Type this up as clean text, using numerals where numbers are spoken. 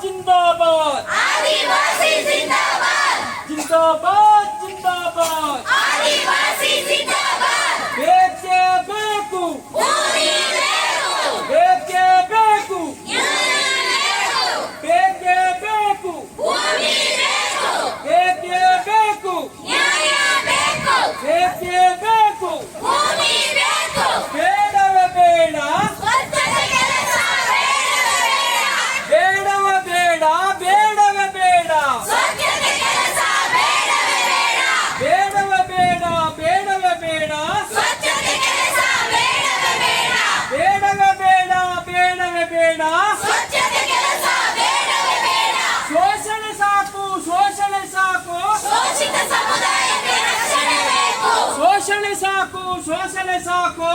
जिंदाबाद आदिवासी जिंदाबाद जिंदाबाद जिंदाबाद आदिवासी जिंदाबाद ಬೇಕೇ ಬೇಕು ಭೂಮಿ ಬೇಕು ಬೇಕೇ ಬೇಕು ಯೂನಿಯನ್ ಬೇಕು ಬೇಕೇ ಬೇಕು ಭೂಮಿ ಬೇಕು ಬೇಕೇ ಬೇಕು ನ್ಯಾಯ ಬೇಕು ಬೇಕೇ ಬೇಕು ಭೂಮಿ ಬೇಕು ಬೇಡವೇ ಬೇಡ ಸ್ವಚ್ಛತೆ ಕೆಲಸ ಬೇಡವೇ ಬೇಡ ಬೇಡವೇ ಬೇಡ ಸ್ವಚ್ಛತೆ ಕೆಲಸ ಬೇಡವೇ ಬೇಡ ಬೇಡವೇ ಬೇಡ ಬೇಡವೇ ಬೇಡ ಸ್ವಚ್ಛತೆ ಕೆಲಸ ಬೇಡವೇ ಬೇಡ ಬೇಡವೇ ಬೇಡ ಬೇಡವೇ ಬೇಡ ಸ್ವಚ್ಛತೆ ಕೆಲಸ ಬೇಡವೇ ಬೇಡ ಶೋಷಣೆ ಸಾಕು ಶೋಷಣೆ ಸಾಕು ಶೋಷಿತ ಸಮುದಾಯಕ್ಕೆ ರಕ್ಷಣೆ ಬೇಕು ಶೋಷಣೆ ಸಾಕು ಶೋಷಣೆ ಸಾಕು